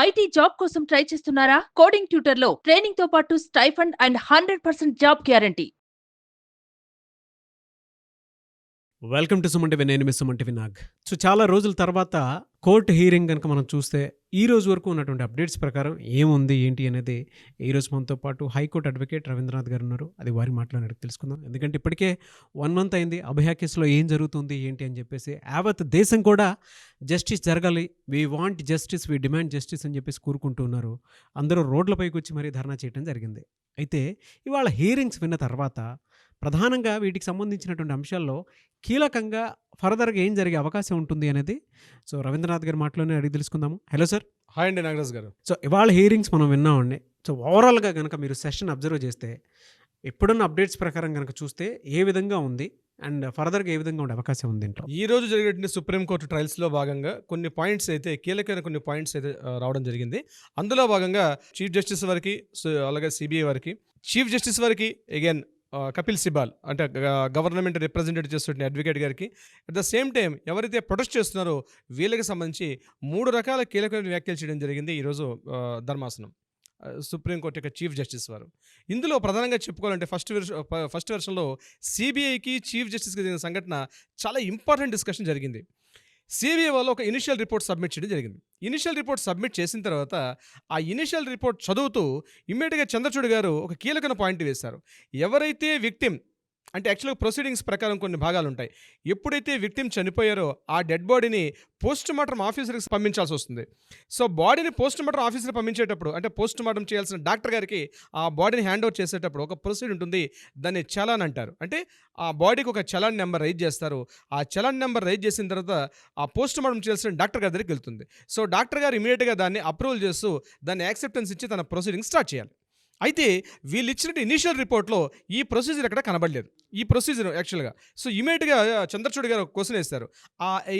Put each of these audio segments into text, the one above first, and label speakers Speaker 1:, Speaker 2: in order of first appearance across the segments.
Speaker 1: IT job కోసం try చేస్తున్నారా? Coding ట్యూటర్లో training తో పాటు stipend and 100% job guarantee.
Speaker 2: Welcome to Suman TV. నేను మీ సుమన్ టీవీ నాగ్. సో చాలా రోజుల తర్వాత కోర్టు హీరింగ్ కనుక మనం చూస్తే ఈ రోజు వరకు ఉన్నటువంటి అప్డేట్స్ ప్రకారం ఏముంది ఏంటి అనేది ఈరోజు మనతో పాటు హైకోర్టు అడ్వకేట్ రవీంద్రనాథ్ గారు ఉన్నారు. అది వారి మాట్లాడి తెలుసుకుందాం. ఎందుకంటే ఇప్పటికే 1 మంత్ అయింది. అభయ కేసులో ఏం జరుగుతుంది ఏంటి అని చెప్పేసి యావత్ దేశం కూడా జస్టిస్ జరగాలి, we want justice, we demand justice అని చెప్పేసి కూరుకుంటూ ఉన్నారు. అందరూ రోడ్లపైకి వచ్చి మరీ ధర్నా చేయడం జరిగింది. అయితే ఇవాళ హీరింగ్స్ విన్న తర్వాత ప్రధానంగా వీటికి సంబంధించినటువంటి అంశాల్లో కీలకంగా ఫర్దర్గా ఏం జరిగే అవకాశం ఉంటుంది అనేది సో రవీంద్రనాథ్ గారి మాటలోనే అడిగి తెలుసుకుందాము. Hello sir.
Speaker 3: హాయ్ అండి నాగరాజ్ గారు.
Speaker 2: సో ఇవాళ హీరింగ్స్ మనం విన్నామండి. సో ఓవరాల్గా కనుక మీరు సెషన్ అబ్జర్వ్ చేస్తే ఎప్పుడున్న అప్డేట్స్ ప్రకారం కనుక చూస్తే ఏ విధంగా ఉంది అండ్ ఫర్దర్గా ఏ విధంగా ఉండే అవకాశం ఉంది ఇంట్లో?
Speaker 3: ఈ రోజు జరిగినటువంటి సుప్రీంకోర్టు ట్రయల్స్లో భాగంగా కొన్ని పాయింట్స్ అయితే కీలకమైన కొన్ని పాయింట్స్ అయితే రావడం జరిగింది. అందులో భాగంగా చీఫ్ జస్టిస్ వారికి, అలాగే సిబిఐ వారికి, చీఫ్ జస్టిస్ వారికి అగైన్ కపిల్ సిబాల్ అంటే గవర్నమెంట్ రిప్రజెంటేటివ్ చేస్తున్న అడ్వకేట్ గారికి, అట్ ద సేమ్ టైం ఎవరైతే ప్రొటెస్ట్ చేస్తున్నారో వీళ్ళకి సంబంధించి 3 రకాల కీలకమైన వ్యాఖ్యలు చేయడం జరిగింది ఈరోజు ధర్మాసనం, సుప్రీంకోర్టు యొక్క చీఫ్ జస్టిస్ వారు. ఇందులో ప్రధానంగా చెప్పుకోవాలంటే ఫస్ట్ వెర్షన్లో సిబిఐకి చీఫ్ జస్టిస్కి జరిగిన సంఘటన చాలా ఇంపార్టెంట్ డిస్కషన్ జరిగింది. సిబిఐ వాళ్ళు ఒక ఇనిషియల్ రిపోర్ట్ సబ్మిట్ చేయడం జరిగింది. ఇనిషియల్ రిపోర్ట్ సబ్మిట్ చేసిన తర్వాత ఆ ఇనిషియల్ రిపోర్ట్ చదువుతూ ఇమ్మీడియట్గా చంద్రచూడ్ గారు ఒక కీలకమైన పాయింట్ వేశారు. ఎవరైతే విక్టిమ్ అంటే యాక్చువల్గా ప్రొసీడింగ్స్ ప్రకారం కొన్ని భాగాలు ఉంటాయి. ఎప్పుడైతే విక్టిమ్ చనిపోయారో ఆ డెడ్ బాడీని పోస్ట్ మార్టం ఆఫీసర్కి పంపించాల్సి వస్తుంది. సో బాడీని పోస్ట్ మార్టం ఆఫీసర్కి పంపించేటప్పుడు అంటే పోస్ట్ మార్టం చేయాల్సిన డాక్టర్ గారికి ఆ బాడీని హ్యాండ్ ఓవర్ చేసేటప్పుడు ఒక ప్రొసీడ్ ఉంటుంది. దాన్ని చలాన్ అంటారు. అంటే ఆ బాడీకి ఒక చలాన్ నెంబర్ రైజ్ చేస్తారు. ఆ చలాన్ నెంబర్ రైజ్ చేసిన తర్వాత ఆ పోస్ట్ మార్టం చేయాల్సిన డాక్టర్ గారి దగ్గరికి వెళ్తుంది. సో డాక్టర్ గారు ఇమీడియట్గా దాన్ని అప్రూవల్ చేస్తూ దాన్ని యాక్సెప్టెన్స్ ఇచ్చి తన ప్రొసీడింగ్ స్టార్ట్ చేయాలి. అయితే వీళ్ళు ఇచ్చిన ఇనిషియల్ రిపోర్ట్లో ఈ ప్రొసీజర్ ఎక్కడ కనబడలేదు. ఈ ప్రొసీజర్ యాక్చువల్గా సో ఇమీడియట్గా చంద్రచూడ్ గారు ఒక క్వశ్చన్ వేస్తారు.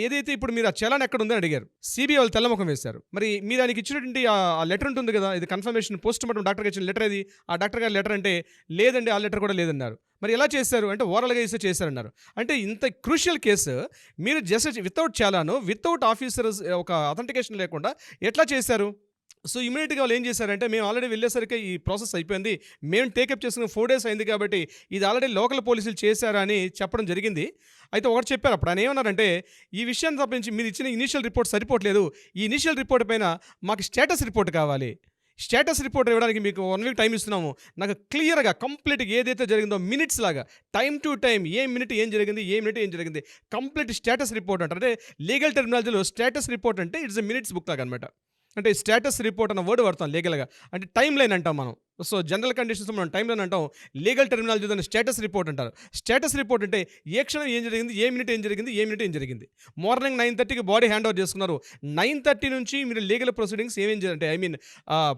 Speaker 3: ఏదైతే ఇప్పుడు మీరు ఆ చలాన్ ఎక్కడ ఉందని అడిగారు. సిబిఐ వాళ్ళు తెల్లముఖం వేశారు. మరి మీరు దానికి ఇచ్చినటువంటి ఆ లెటర్ ఉంటుంది కదా, ఇది కన్ఫర్మేషన్ పోస్ట్ మార్టం డాక్టర్కి ఇచ్చిన లెటర్ ఏది? ఆ డాక్టర్ గారి లెటర్ అంటే లేదండి, ఆ లెటర్ కూడా లేదన్నారు. మరి ఎలా చేశారు అంటే ఓరల్గా ఇస్తే చేశారన్నారు. అంటే ఇంత క్రూషియల్ కేసు మీరు just without challan, without officers ఒక అథెంటికేషన్ లేకుండా ఎట్లా చేశారు? సో ఇమీడియట్గా వాళ్ళు ఏం చేశారంటే, మేము ఆల్రెడీ వెళ్ళేసరికి ఈ ప్రాసెస్ అయిపోయింది, మేము టేకప్ చేసుకున్న 4 days అయింది కాబట్టి ఇది ఆల్రెడీ లోకల్ పోలీసులు చేశారా అని చెప్పడం జరిగింది. అయితే ఒకటి చెప్పారు. అప్పుడు ఆయన ఏమన్నారంటే, ఈ విషయాన్ని తప్పించి మీరు ఇచ్చిన ఇనిషియల్ రిపోర్ట్ సరిపోవట్లేదు, ఈ ఇనిషియల్ రిపోర్ట్ పైన మాకు స్టేటస్ రిపోర్ట్ కావాలి. స్టేటస్ రిపోర్ట్ ఇవ్వడానికి మీకు 1 week టైం ఇస్తున్నాము. నాకు క్లియర్గా కంప్లీట్గా ఏదైతే జరిగిందో మినిట్స్ లాగా time to time a minute ఏం జరిగింది, ఏ మినిట్ ఏం జరిగింది, కంప్లీట్ స్టేటస్ రిపోర్ట్ అంటారు. అంటే లీగల్ టెర్మినాలజీలో స్టేటస్ రిపోర్ట్ అంటే ఇట్స్ ఎ మినిట్స్ బుక్ లాగా అనమాట. అంటే స్టేటస్ రిపోర్ట్ అన్న వర్డ్ వాడతాం లీగల్గా. అంటే టైం లైన్ అంటాం మనం. సో జనరల్ కండిషన్స్ మనం టైం లైన్ అంటాం. లీగల్ టెర్మినాలజీ దాన్ని స్టేటస్ రిపోర్ట్ అంటారు. స్టేటస్ రిపోర్ట్ అంటే ఏ క్షణం ఏం జరిగింది, ఏ మినిట్ ఏం జరిగింది, ఏ మినిట్ ఏం జరిగింది. మార్నింగ్ 9:30కి బాడీ హ్యాండ్ ఓవర్ చేసుకున్నారు. 9:30 నుంచి మీరు లీగల్ ప్రొసీడింగ్స్ ఏమేం అంటే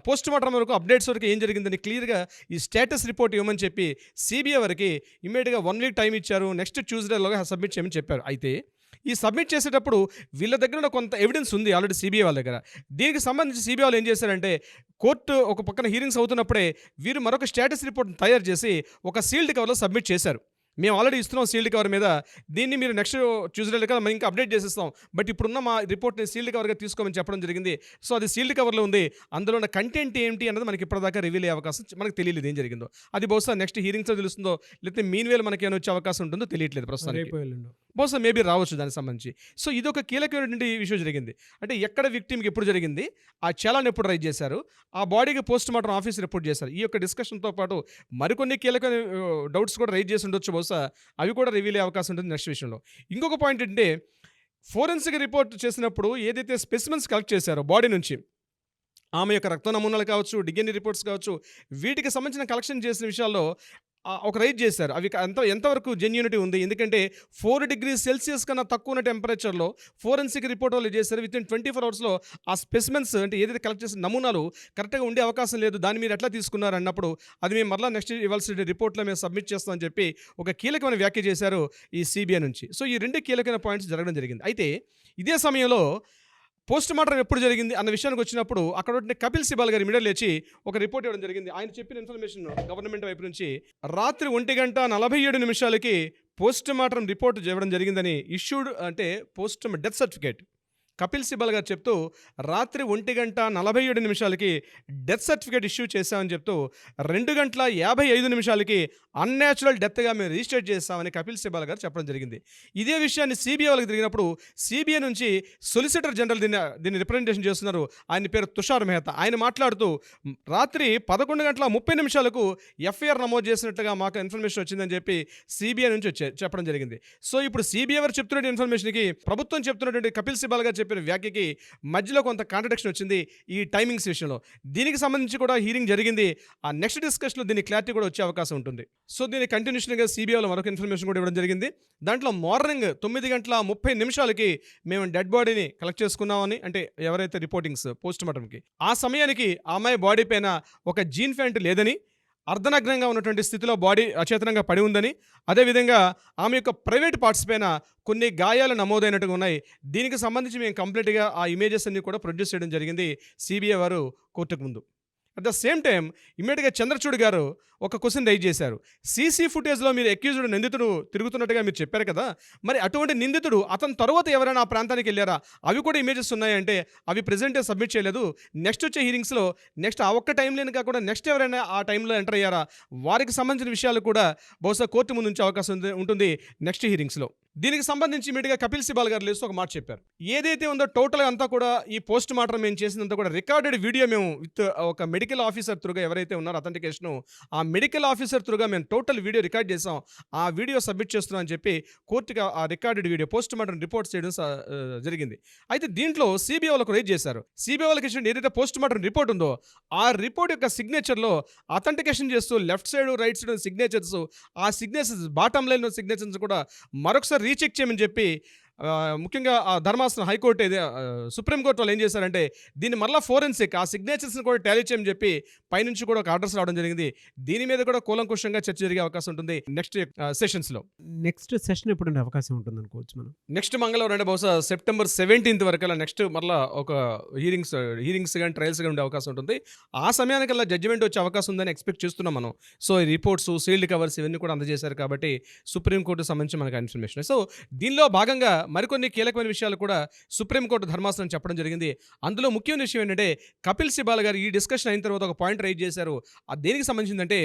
Speaker 3: పోస్ట్ మార్టం వరకు అప్డేట్స్ వరకు ఏం జరిగిందని క్లియర్గా ఈ స్టేటస్ రిపోర్ట్ ఇవ్వమని చెప్పి సిబిఐ వరకు ఇమీడియట్గా 1 week టైం ఇచ్చారు. నెక్స్ట్ ట్యూస్డేలోగా సబ్మిట్ చేయమని చెప్పారు. అయితే ఈ సబ్మిట్ చేసేటప్పుడు వీళ్ళ దగ్గర కొంత ఎవిడెన్స్ ఉంది ఆల్రెడీ సిబిఐ వాళ్ళ దగ్గర. దీనికి సంబంధించి సిబిఐ వాళ్ళు ఏం చేశారంటే, కోర్టు ఒక పక్కన హీరింగ్స్ అవుతున్నప్పుడే వీరు మరొక స్టేటస్ రిపోర్ట్ తయారు చేసి ఒక సీల్డ్ కవర్లో సబ్మిట్ చేశారు. మేము ఆల్రెడీ ఇస్తున్నాం సీల్డ్ కవర్ మీద, దీన్ని మీరు నెక్స్ట్ ట్యూస్డే కదా మేము ఇంకా అప్డేట్ చేసేస్తాం, బట్ ఇప్పుడున్న మా రిపోర్ట్ని సీల్డ్ కవర్గా తీసుకోమని చెప్పడం జరిగింది. సో అది సీల్డ్ కవర్లో ఉంది. అందులో ఉన్న కంటెంట్ ఏంటి అన్నది మనకి ఇప్పటిదాకా రివీల్ అయ్యే అవకాశం మనకు తెలియలేదు ఏం జరిగిందో. అది బహుశా నెక్స్ట్ హీరింగ్స్లో తెలుస్తుందో, లేకపోతే మీన్ వేలు మనకి ఏమైనా వచ్చే అవకాశం ఉంటుందో తెలియట్లేదు ప్రస్తుతానికి. బహుశా మేబీ రావచ్చు దానికి సంబంధించి. సో ఇది ఒక కీలకమైనటువంటి విషయం జరిగింది. అంటే ఎక్కడ విక్టిమ్కి ఎప్పుడు జరిగింది, ఆ చలాన్ ఎప్పుడు రైజ్ చేశారు, ఆ బాడీకి పోస్ట్ మార్టం ఆఫీసర్ రిపోర్ట్ చేశారు. ఈ యొక్క డిస్కషన్తో పాటు మరికొన్ని కీలకమైన డౌట్స్ కూడా రైజ్ చేసి ఉండొచ్చు. బహుశా అవి కూడా రివీల్ అయ్యే అవకాశం ఉంటుంది నెక్స్ట్ విషయంలో. ఇంకొక పాయింట్ ఏంటంటే, ఫోరెన్సిక్ రిపోర్ట్ చేసినప్పుడు ఏదైతే స్పెసిమెన్స్ కలెక్ట్ చేశారో బాడీ నుంచి, ఆమె యొక్క రక్త నమూనాలు కావచ్చు, డిఎన్ఏ రిపోర్ట్స్ కావచ్చు, వీటికి సంబంధించిన కలెక్షన్ చేసిన విషయాల్లో ఒక రైజ్ చేశారు. అవి ఎంతవరకు జెన్యూనిటీ ఉంది? ఎందుకంటే 4 degrees Celsius కన్నా తక్కువ ఉన్న టెంపరేచర్లో ఫోరెన్సిక్ రిపోర్ట్ వాళ్ళు చేశారు. విత్ ఇన్ 24 hours ఆ స్పెసిమెన్స్ అంటే ఏదైతే కలెక్ట్ చేసిన నమూనాలు కరెక్ట్గా ఉండే అవకాశం లేదు. దాన్ని మీరు ఎట్లా తీసుకున్నారు అన్నప్పుడు అది మేము మరలా నెక్స్ట్ ఇవ్వాల్సిన రిపోర్ట్లో మేము సబ్మిట్ చేస్తామని చెప్పి ఒక కీలకమైన వ్యాఖ్య చేశారు ఈ సిబిఐ నుంచి. సో ఈ 2 కీలకమైన పాయింట్స్ జరగడం జరిగింది. అయితే ఇదే సమయంలో పోస్ట్ మార్టం ఎప్పుడు జరిగింది అన్న విషయానికి వచ్చినప్పుడు అక్కడ ఉంటే కపిల్ సిబాల్ గారి మిడల్ లేచి ఒక రిపోర్ట్ ఇవ్వడం జరిగింది. ఆయన చెప్పిన ఇన్ఫర్మేషన్ గవర్నమెంట్ వైపు నుంచి రాత్రి 1:47 పోస్ట్ మార్టం రిపోర్ట్ ఇవ్వడం జరిగిందని ఇష్యూడ్ అంటే post death certificate Kapil Sibal గారు చెప్తూ రాత్రి 1:47 డెత్ సర్టిఫికేట్ ఇష్యూ చేశామని చెప్తూ 2:55 అన్యాచురల్ డెత్గా మేము రిజిస్టర్ చేస్తామని కపిల్ సిబల్ గారు చెప్పడం జరిగింది. ఇదే విషయాన్ని సిబిఐ వాళ్ళకి తిరిగినప్పుడు సిబిఐ నుంచి సొలిసిటర్ జనరల్ దీన్ని రిప్రజెంటేషన్ చేస్తున్నారు. ఆయన పేరు తుషార్ మెహతా. ఆయన మాట్లాడుతూ రాత్రి 11:30 ఎఫ్ఐఆర్ నమోదు చేసినట్టుగా మాకు ఇన్ఫర్మేషన్ వచ్చిందని చెప్పి సిబిఐ నుంచి చెప్పడం జరిగింది. సో ఇప్పుడు సిబిఐ వారు చెప్తున్న ఇన్ఫర్మేషన్కి ప్రభుత్వం చెప్తున్నటువంటి కపిల్ సిబల్ గారు చెప్పిన వ్యాఖ్యకి మధ్యలో కొంత కాంట్రడిక్షన్ వచ్చింది ఈ టైమింగ్స్ విషయంలో. దీనికి సంబంధించి కూడా హీరింగ్ జరిగింది. ఆ నెక్స్ట్ డిస్కషన్లో దీని క్లారిటీ కూడా వచ్చే అవకాశం ఉంటుంది. సో దీని కంటిన్యూషన్గా సిబిఐలో మరొక ఇన్ఫర్మేషన్ కూడా ఇవ్వడం జరిగింది. దాంట్లో మార్నింగ్ 9:30 మేము డెడ్ బాడీని కలెక్ట్ చేసుకున్నామని, అంటే ఎవరైతే రిపోర్టింగ్స్ పోస్ట్ మార్టంకి, ఆ సమయానికి ఆ అమ్మాయి బాడీ పైన ఒక జీన్ ప్యాంట్ లేదని, అర్ధనగ్నంగా ఉన్నటువంటి స్థితిలో బాడీ అచేతనంగా పడి ఉందని, అదేవిధంగా ఆమె యొక్క ప్రైవేట్ పార్ట్స్ పైన కొన్ని గాయాలు నమోదైనట్టుగా ఉన్నాయి. దీనికి సంబంధించి మేము కంప్లీట్గా ఆ ఇమేజెస్ అన్ని కూడా ప్రొడ్యూస్ చేయడం జరిగింది సిబిఐ వారు కోర్టుకు ముందు. అట్ ద సేమ్ టైం ఇమ్మీడియట్గా చంద్రచూడ్ గారు ఒక క్వశ్చన్ రైజ్ చేశారు. సీసీ ఫుటేజ్లో మీరు అక్యూజ్డ్ నిందితుడు తిరుగుతున్నట్టుగా మీరు చెప్పారు కదా, మరి అటువంటి నిందితుడు అతని తర్వాత ఎవరైనా ఆ ప్రాంతానికి వెళ్ళారా, అవి కూడా ఇమేజెస్ ఉన్నాయంటే అవి ప్రెజెంటే సబ్మిట్ చేయలేదు. నెక్స్ట్ వచ్చే హీరింగ్స్లో నెక్స్ట్ ఆ ఒక్క టైం లేని కాకుండా నెక్స్ట్ ఎవరైనా ఆ టైంలో ఎంటర్ అయ్యారా, వారికి సంబంధించిన విషయాలు కూడా బహుశా కోర్టు ముందు ఉంచే అవకాశం ఉంటుంది నెక్స్ట్ హీరింగ్స్లో. దీనికి సంబంధించి ఇమీడియట్గా కపిల్ సిబాల్ గారు లేస్తూ ఒక మాట చెప్పారు. ఏదైతే ఉందో టోటల్గా అంతా కూడా ఈ పోస్ట్ మార్టం మేము చేసినంత కూడా రికార్డెడ్ వీడియో మేము విత్ ఒక మెడికల్ ఆఫీసర్ త్రూగా ఎవరైతే ఉన్నారో అథెంటికేషన్, ఆ మెడికల్ ఆఫీసర్ త్రూగా మేము టోటల్ వీడియో రికార్డ్ చేసాం, ఆ వీడియో సబ్మిట్ చేస్తున్నాం అని చెప్పి కోర్టుగా ఆ recorded video post mortem reports చేయడం జరిగింది. అయితే దీంట్లో సిబిఐ వాళ్ళకు రేజ్ చేశారు. సిబిఐ వాళ్ళకి ఇచ్చిన ఏదైతే పోస్ట్ మార్టం రిపోర్ట్ ఉందో ఆ రిపోర్ట్ యొక్క సిగ్నేచర్లో అథెంటికేషన్ చేస్తూ left side right side signatures, ఆ సిగ్నేచర్స్ బాటమ్ లైన్ సిగ్నేచర్స్ కూడా మరొకసారి రీచెక్ చేయమని చెప్పి ముఖ్యంగా ఆ ధర్మాసనం హైకోర్టు సుప్రీంకోర్టు వాళ్ళు ఏం చేశారంటే దీన్ని మళ్ళీ ఫోరెన్సిక్ ఆ సిగ్నేచర్స్ని కూడా టాలీ చేయమని చెప్పి పైనుంచి కూడా ఒక ఆర్డర్స్ రావడం జరిగింది. దీని మీద కూడా కూలంకుషంగా చర్చ జరిగే అవకాశం ఉంటుంది నెక్స్ట్ సెషన్స్లో.
Speaker 2: నెక్స్ట్ సెషన్ ఎప్పుడు ఉండే అవకాశం ఉంటుంది అనుకోవచ్చు మనం?
Speaker 3: నెక్స్ట్ మంగళవారం అంటే బహుశా సెప్టెంబర్ 17 వరకు నెక్స్ట్ మళ్ళీ ఒక హీరింగ్స్ కానీ ట్రయల్స్ కానీ ఉండే అవకాశం ఉంటుంది. ఆ సమయానికల్లా జడ్జిమెంట్ వచ్చే అవకాశం ఉందని ఎక్స్పెక్ట్ చేస్తున్నాం మనం. సో ఈ రిపోర్ట్స్, సీల్డ్ కవర్స్ ఇవన్నీ కూడా అందజేశారు కాబట్టి సుప్రీంకోర్టు సంబంధించి మనకు ఇన్ఫర్మేషన్. సో దీనిలో భాగంగా మరికొన్ని కీలకమైన విషయాలు కూడా సుప్రీంకోర్టు ధర్మాసనం చెప్పడం జరిగింది. అందులో ముఖ్యమైన విషయం ఏంటంటే కపిల్ సిబాల్ గారు ఈ డిస్కషన్ అయిన తర్వాత ఒక పాయింట్ రైజ్ చేశారు. అది దేనికి సంబంధించిందంటే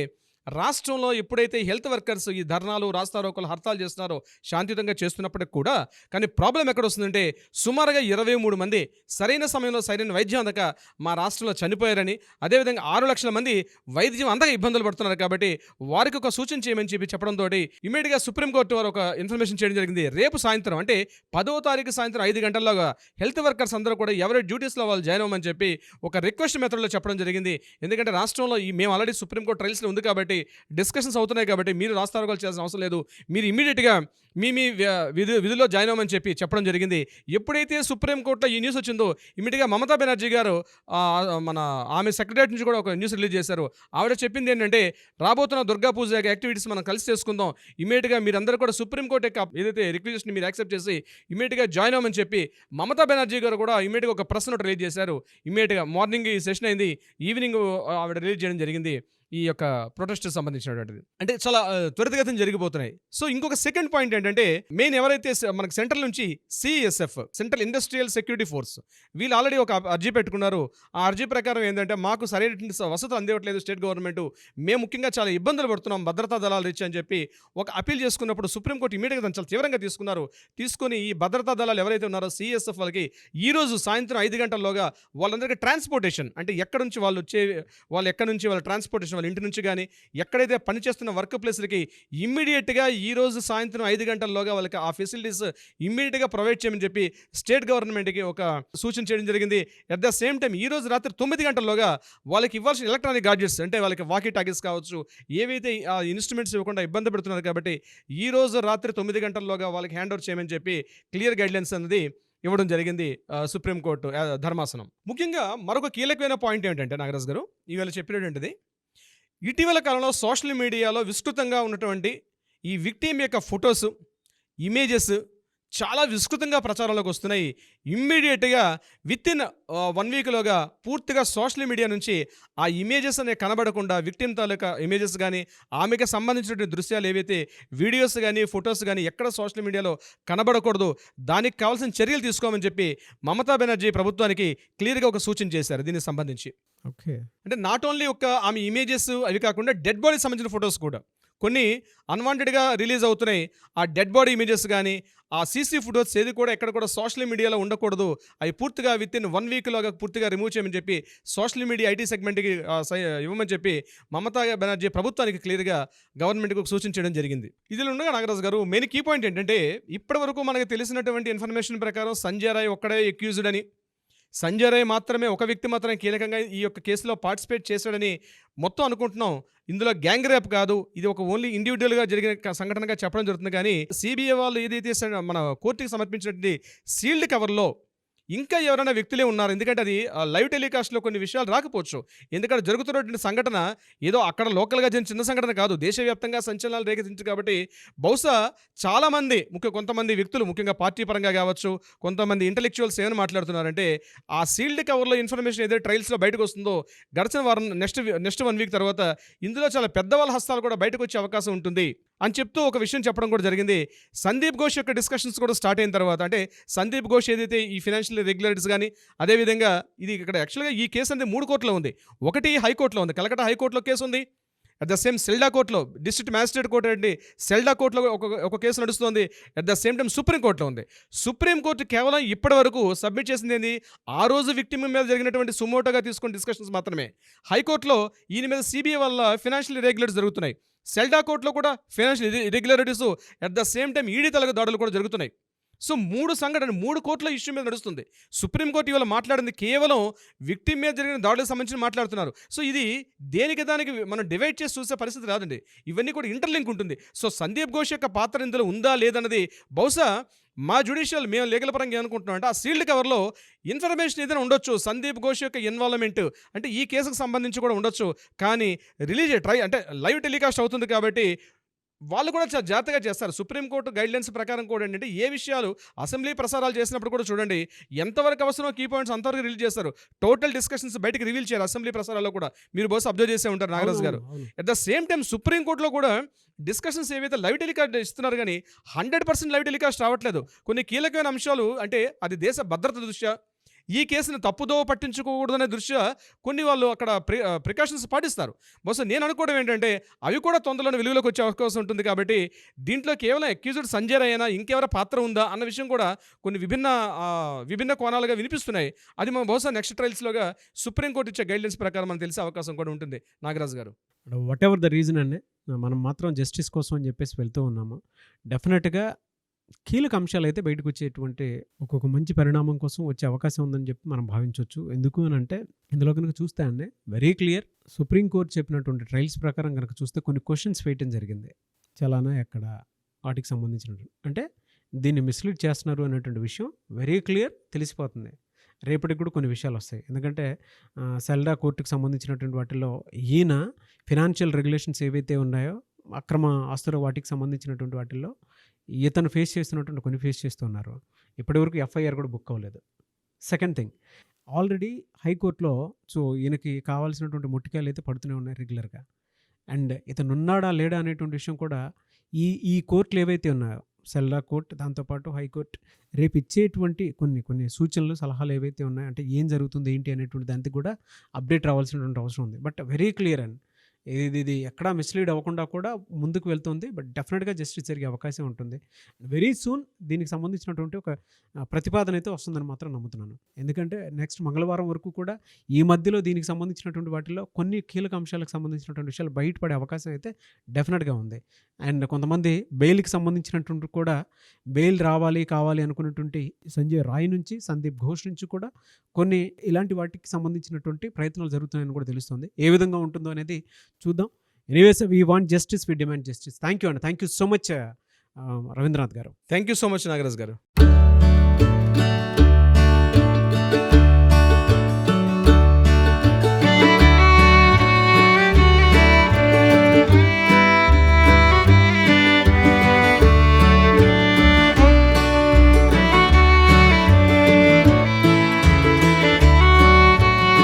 Speaker 3: రాష్ట్రంలో ఎప్పుడైతే హెల్త్ వర్కర్స్ ఈ ధర్నాలు, రాస్తారోకలు, హర్తాలు చేస్తున్నారో శాంతియుతంగా చేస్తున్నప్పటికి కూడా కానీ ప్రాబ్లం ఎక్కడ వస్తుందంటే సుమారుగా 23 మంది సరైన సమయంలో సరైన వైద్యం అందక మా రాష్ట్రంలో చనిపోయారని, అదేవిధంగా 6 లక్షల మంది వైద్యం అందక ఇబ్బందులు పడుతున్నారు కాబట్టి వారికి ఒక సూచన చేయమని చెప్పి చెప్పడంతో ఇమీడియట్గా సుప్రీంకోర్టు వారు ఒక ఇన్ఫర్మేషన్ చేయడం జరిగింది. రేపు సాయంత్రం అంటే 10వ తారీఖు సాయంత్రం 5 గంటల్లోగా హెల్త్ వర్కర్స్ అందరూ కూడా ఎవరి డ్యూటీస్లో వాళ్ళు జాయిన్ అవ్వమని చెప్పి ఒక రిక్వెస్ట్ మెథడ్లో చెప్పడం జరిగింది. ఎందుకంటే రాష్ట్రంలో మేము ఆల్రెడీ సుప్రీంకోర్టు ట్రయల్స్లో ఉంది కాబట్టి డిస్కషన్స్ అవుతున్నాయి కాబట్టి మీరు రాస్తారోకలు చేయాల్సిన అవసరం లేదు, మీరు ఇమీడియట్గా మీ విధుల్లో జాయిన్ అవ్వమని చెప్పి చెప్పడం జరిగింది. ఎప్పుడైతే సుప్రీంకోర్టులో ఈ న్యూస్ వచ్చిందో ఇమీడియట్గా మమతా బెనర్జీ గారు ఆమె సెక్రటరీ నుంచి కూడా ఒక న్యూస్ రిలీజ్ చేశారు. ఆవిడ చెప్పింది ఏంటంటే రాబోతున్న దుర్గా పూజ యాక్టివిటీస్ మనం కలిసి చేసుకుందాం, ఇమీడియట్గా మీరందరూ కూడా సుప్రీంకోర్టు యొక్క ఏదైతే రిక్వెస్ట్ని మీరు యాక్సెప్ట్ చేసి ఇమీడియట్గా జాయిన్ అవ్వమని చెప్పి మమతా బెనర్జీ గారు కూడా ఇమీడియట్గా ఒక ప్రెస్ నోట్ రిలీజ్ చేశారు. ఇమీడియట్గా మార్నింగ్ ఈ సెషన్ అయింది, ఈవినింగ్ ఆవిడ రిలీజ్ చేయడం జరిగింది. ఈ యొక్క ప్రొటెస్ట్ సంబంధించినటువంటిది అంటే చాలా త్వరితగతిన జరిగిపోతున్నాయి. సో ఇంకొక సెకండ్ పాయింట్ ఏంటంటే మెయిన్ ఎవరైతే మనకి సెంట్రల్ నుంచి CSF central industrial security force వీళ్ళు ఆల్రెడీ ఒక అర్జీ పెట్టుకున్నారు. ఆ అర్జీ ప్రకారం ఏంటంటే మాకు సరైన వసతులు అందివ్వట్లేదు స్టేట్ గవర్నమెంట్, మేము ముఖ్యంగా చాలా ఇబ్బందులు పడుతున్నాం భద్రతా దళాలు రీచ్ అని చెప్పి ఒక అపీల్ చేసుకున్నప్పుడు సుప్రీంకోర్టు ఇమీడియట్గా చాలా తీవ్రంగా తీసుకొని ఈ భద్రతా దళాలు ఎవరైతే ఉన్నారో సిఎస్ఎఫ్ వాళ్ళకి ఈరోజు సాయంత్రం 5 గంటల్లోగా వాళ్ళందరికీ ట్రాన్స్పోర్టేషన్ అంటే ఎక్కడి నుంచి వాళ్ళు ఎక్కడి నుంచి వాళ్ళ ట్రాన్స్పోర్టేషన్ వాళ్ళ ఇంటి నుంచి కానీ ఎక్కడైతే పనిచేస్తున్న వర్క్ ప్లేస్లకి ఇమ్మీడియట్గా ఈరోజు సాయంత్రం 5 గంటల్లోగా వాళ్ళకి ఆ ఫెసిలిటీస్ ఇమ్మీడియట్గా ప్రొవైడ్ చేయమని చెప్పి స్టేట్ గవర్నమెంట్కి ఒక సూచన చేయడం జరిగింది. అట్ ద సేమ్ టైం ఈరోజు రాత్రి 9 గంటల్లోగా వాళ్ళకి ఇవ్వాల్సిన ఎలక్ట్రానిక్ గాడ్జెట్స్ అంటే వాళ్ళకి వాకీ టాకీస్ కావచ్చు ఏవైతే ఆ ఇన్స్ట్రుమెంట్స్ ఇవ్వకుండా ఇబ్బంది పెడుతున్నారు కాబట్టి ఈరోజు రాత్రి 9 గంటల్లోగా వాళ్ళకి హ్యాండ్ ఓవర్ చేయమని చెప్పి క్లియర్ గైడ్లైన్స్ అనేది ఇవ్వడం జరిగింది సుప్రీంకోర్టు ధర్మాసనం. ముఖ్యంగా మరొక కీలకమైన పాయింట్ ఏంటంటే నాగరాజ్ గారు ఇవాళ చెప్పినటువంటిది ఇటీవల కాలంలో సోషల్ మీడియాలో విస్తృతంగా ఉన్నటువంటి ఈ విక్టిమ్ యొక్క ఫొటోస్, ఇమేజెస్ చాలా విస్తృతంగా ప్రచారంలోకి వస్తున్నాయి. ఇమ్మీడియట్గా విత్ ఇన్ 1 వీక్లోగా పూర్తిగా సోషల్ మీడియా నుంచి ఆ ఇమేజెస్ అనేవి కనబడకుండా విక్టిమ్ తాలూకా ఇమేజెస్ కానీ ఆమెకి సంబంధించినటువంటి దృశ్యాలు ఏవైతే వీడియోస్ కానీ ఫొటోస్ కానీ ఎక్కడ సోషల్ మీడియాలో కనబడకూడదు, దానికి కావాల్సిన చర్యలు తీసుకోమని చెప్పి మమతా బెనర్జీ ప్రభుత్వానికి క్లియర్గా ఒక సూచన చేశారు దీనికి సంబంధించి.
Speaker 2: ఓకే.
Speaker 3: అంటే నాట్ ఓన్లీ ఒక ఆమె ఇమేజెస్ అవి కాకుండా డెడ్ బాడీకి సంబంధించిన ఫొటోస్ కూడా కొన్ని అన్వాంటెడ్గా రిలీజ్ అవుతున్నాయి. ఆ డెడ్ బాడీ ఇమేజెస్ కానీ ఆ సీసీ ఫొటోస్ ఏది కూడా ఎక్కడ కూడా సోషల్ మీడియాలో ఉండకూడదు, అవి పూర్తిగా విత్ ఇన్ 1 వీక్లోగా పూర్తిగా రిమూవ్ చేయమని చెప్పి సోషల్ మీడియా ఐటీ సెగ్మెంట్కి ఇవ్వమని చెప్పి మమతా బెనర్జీ ప్రభుత్వానికి క్లియర్గా గవర్నమెంట్కి ఒక సూచన చేయడం జరిగింది. ఇదిలో ఉండగా నాగరాజు గారు మెయిన్ కీ పాయింట్ ఏంటంటే ఇప్పటి వరకు మనకు తెలిసినటువంటి ఇన్ఫర్మేషన్ ప్రకారం సంజయ్ రాయ్ ఒక్కడే ఎక్యూజ్డ్ అని, సంజయ్ రాయ్ మాత్రమే ఒక వ్యక్తి మాత్రమే కీలకంగా ఈ యొక్క కేసులో పార్టిసిపేట్ చేశాడని మొత్తం అనుకుంటున్నాం. ఇందులో గ్యాంగ్ రేప్ కాదు, ఇది ఒక ఓన్లీ ఇండివిజువల్గా జరిగిన సంఘటనగా చెప్పడం జరుగుతుంది. కానీ సిబిఐ వాళ్ళు ఏదైతే మన కోర్టుకి సమర్పించినటువంటి సీల్డ్ కవర్లో ఇంకా ఎవరైనా వ్యక్తులే ఉన్నారు. ఎందుకంటే అది లైవ్ టెలికాస్ట్లో కొన్ని విషయాలు రాకపోవచ్చు. ఎందుకంటే జరుగుతున్నటువంటి సంఘటన ఏదో అక్కడ లోకల్గా జరిగిన చిన్న సంఘటన కాదు, దేశవ్యాప్తంగా సంచలనాలు రేకెత్తించు కాబట్టి బహుశా చాలామంది కొంతమంది వ్యక్తులు ముఖ్యంగా పార్టీ పరంగా కావచ్చు, కొంతమంది ఇంటలెక్చువల్స్ ఏమైనా మాట్లాడుతున్నారంటే ఆ సీల్డ్ కవర్లో ఇన్ఫర్మేషన్ ఏదైతే ట్రయల్స్లో బయటకు వస్తుందో గడిచిన వారం నెక్స్ట్ 1 వీక్ తర్వాత ఇందులో చాలా పెద్దవాళ్ళ హస్తాలు కూడా బయటకు వచ్చే అవకాశం ఉంటుంది అని చెప్తూ ఒక విషయం చెప్పడం కూడా జరిగింది. సందీప్ ఘోష్ యొక్క డిస్కషన్స్ కూడా స్టార్ట్ అయిన తర్వాత, అంటే సందీప్ ఘోష్ ఏదైతే ఈ ఫినాన్షియల్ రెగ్యులేటరీస్ కానీ అదేవిధంగా ఇది ఇక్కడ యాక్చువల్గా ఈ కేసు అనేది 3 కోర్టులో ఉంది. ఒకటి హైకోర్టులో ఉంది, కలకత్తా హైకోర్టులో కేసు ఉంది. అట్ ద సేమ్ సెల్డా కోర్టులో డిస్ట్రిక్ట్ మ్యాజిస్ట్రేట్ కోర్టు అండి సెల్డా కోర్టులో ఒక కేసు నడుస్తుంది. అట్ ద సేమ్ టైం సుప్రీంకోర్టులో ఉంది. సుప్రీంకోర్టు కేవలం ఇప్పటి వరకు సబ్మిట్ చేసింది ఏంది, ఆ రోజు విక్టిమ్ మీద జరిగినటువంటి సుమోటోగా తీసుకున్న డిస్కషన్స్ మాత్రమే. హైకోర్టులో ఈయన మీద సిబిఐ వల్ల ఫినాన్షియల్ ఇర్రెగ్యులేటరీస్ జరుగుతున్నాయి. సెల్డా కోర్టులో కూడా financial irregularities at the same time ED తలగ దాడులు కూడా జరుగుతున్నాయి. సో 3 కోర్టుల ఇష్యూ మీద నడుస్తుంది. సుప్రీంకోర్టు ఇవాళ మాట్లాడింది కేవలం విక్టిమ్ మీద జరిగిన దాడులకు సంబంధించి మాట్లాడుతున్నారు. సో ఇది దేనికి దానికి మనం డివైడ్ చేసి చూసే పరిస్థితి రాదండి, ఇవన్నీ కూడా ఇంటర్లింక్ ఉంటుంది. సో సందీప్ ఘోష్ యొక్క పాత్ర ఇందులో ఉందా లేదన్నది బహుశా మా జ్యుడిషియల్ మేము లీగల్ పరంగా ఏమనుకుంటున్నాం అంటే ఆ సీల్డ్ కవర్లో ఇన్ఫర్మేషన్ ఏదైనా ఉండొచ్చు, సందీప్ ఘోష్ యొక్క ఇన్వాల్వ్మెంట్ అంటే ఈ కేసుకు సంబంధించి కూడా ఉండొచ్చు. కానీ అంటే లైవ్ టెలికాస్ట్ అవుతుంది కాబట్టి వాళ్ళు కూడా చాలా జాగ్రత్తగా చేస్తారు. సుప్రీంకోర్టు గైడ్లైన్స్ ప్రకారం కూడా ఏంటంటే ఏ విషయాలు అసెంబ్లీ ప్రసారాలు చేసినప్పుడు కూడా చూడండి ఎంతవరకు అవసరమో కీ పాయింట్స్ అంతవరకు రిలీజ్ చేస్తారు. టోటల్ డిస్కషన్స్ బయటకు రివీల్ చేయాలి అసెంబ్లీ ప్రసారాల్లో కూడా. మీరు బహుశా అబ్జర్వ్ చేసే ఉంటారు నాగరాజ్ గారు. అట్ ద సేమ్ టైం సుప్రీంకోర్టులో కూడా డిస్కషన్స్ ఏవైతే లైవ్ టెలికాస్ట్ ఇస్తున్నారు కానీ 100% లైవ్ టెలికాస్ట్ రావట్లేదు. కొన్ని కీలకమైన అంశాలు అంటే అది దేశ భద్రత దృష్ట్యా ఈ కేసును తప్పుదో పట్టించుకోకూడదనే దృష్ట్యా కొన్ని వాళ్ళు అక్కడ ప్రికాషన్స్ పాటిస్తారు. బహుశా నేను అనుకోవడం ఏంటంటే అవి కూడా తొందరలోనే వెలుగులోకి వచ్చే అవకాశం ఉంటుంది. కాబట్టి దీంట్లో కేవలం అక్యూజ్డ్ సంజయ్ రాయ్ అయినా ఇంకెవర పాత్ర ఉందా అన్న విషయం కూడా కొన్ని విభిన్న కోణాలుగా వినిపిస్తున్నాయి. అది మనం బహుశా నెక్స్ట్ ట్రయల్స్లోగా సుప్రీంకోర్టు ఇచ్చే గైడ్లైన్స్ ప్రకారం మనకు తెలిసే అవకాశం కూడా ఉంటుంది నాగరాజు గారు.
Speaker 2: వాట్ ఎవర్ ద రీజన్ అండి, మనం మాత్రం జస్టిస్ కోసం అని చెప్పేసి వెళ్తూ ఉన్నాము. డెఫినెట్గా కీలక అంశాలు అయితే బయటకు వచ్చేటువంటి ఒక్కొక్క మంచి పరిణామం కోసం వచ్చే అవకాశం ఉందని చెప్పి మనం భావించవచ్చు. ఎందుకు అని అంటే ఇందులో కనుక చూస్తే అండి వెరీ క్లియర్, సుప్రీంకోర్టు చెప్పినటువంటి ట్రయల్స్ ప్రకారం కనుక చూస్తే కొన్ని క్వశ్చన్స్ వేయటం జరిగింది. చాలానా ఎక్కడ వాటికి సంబంధించినటువంటి అంటే దీన్ని మిస్లీడ్ చేస్తున్నారు అనేటువంటి విషయం వెరీ క్లియర్ తెలిసిపోతుంది. రేపటికి కూడా కొన్ని విషయాలు వస్తాయి. ఎందుకంటే సెల్డా కోర్టుకు సంబంధించినటువంటి వాటిల్లో ఈయన ఫినాన్షియల్ రెగ్యులేషన్స్ ఏవైతే ఉన్నాయో అక్రమ ఆస్తుల వాటికి సంబంధించినటువంటి వాటిల్లో ఇతను ఫేస్ చేస్తున్నటువంటి కొన్ని ఫేస్ చేస్తున్నారు. ఇప్పటివరకు ఎఫ్ఐఆర్ కూడా బుక్ అవ్వలేదు. సెకండ్ థింగ్, ఆల్రెడీ హైకోర్టులో సో ఈయనకి కావాల్సినటువంటి ముట్టికాయలు అయితే పడుతూనే ఉన్నాయి రెగ్యులర్గా. అండ్ ఇతను ఉన్నాడా లేడా అనేటువంటి విషయం కూడా ఈ కోర్టులు ఏవైతే ఉన్నాయో సెల్డా కోర్ట్ దాంతోపాటు హైకోర్టు రేపు ఇచ్చేటువంటి కొన్ని సూచనలు సలహాలు ఏవైతే ఉన్నాయో అంటే ఏం జరుగుతుంది ఏంటి అనేటువంటి దానికి కూడా అప్డేట్ రావాల్సినటువంటి అవసరం ఉంది. బట్ వెరీ క్లియర్ అండ్ ఇది ఎక్కడా మిస్లీడ్ అవ్వకుండా కూడా ముందుకు వెళ్తుంది. బట్ డెఫినెట్గా జస్టిస్ జరిగే అవకాశం ఉంటుంది. వెరీ సూన్ దీనికి సంబంధించినటువంటి ఒక ప్రతిపాదన అయితే వస్తుందని మాత్రం నమ్ముతున్నాను. ఎందుకంటే నెక్స్ట్ మంగళవారం వరకు కూడా ఈ మధ్యలో దీనికి సంబంధించినటువంటి వాటిల్లో కొన్ని కీలక అంశాలకు సంబంధించినటువంటి విషయాలు బయటపడే అవకాశం అయితే డెఫినెట్గా ఉంది. అండ్ కొంతమంది బెయిల్కి సంబంధించినటువంటి కూడా బెయిల్ కావాలి అనుకున్నటువంటి సంజయ్ రాయ్ నుంచి సందీప్ ఘోష్ నుంచి కూడా కొన్ని ఇలాంటి వాటికి సంబంధించినటువంటి ప్రయత్నాలు జరుగుతున్నాయని కూడా తెలుస్తుంది. ఏ విధంగా ఉంటుందో అనేది చూద్దాం. Anyways we want justice, we demand justice. Thank you అండి, thank you so much Ravindranath garu.
Speaker 3: Thank you so much Nagaraj గారు.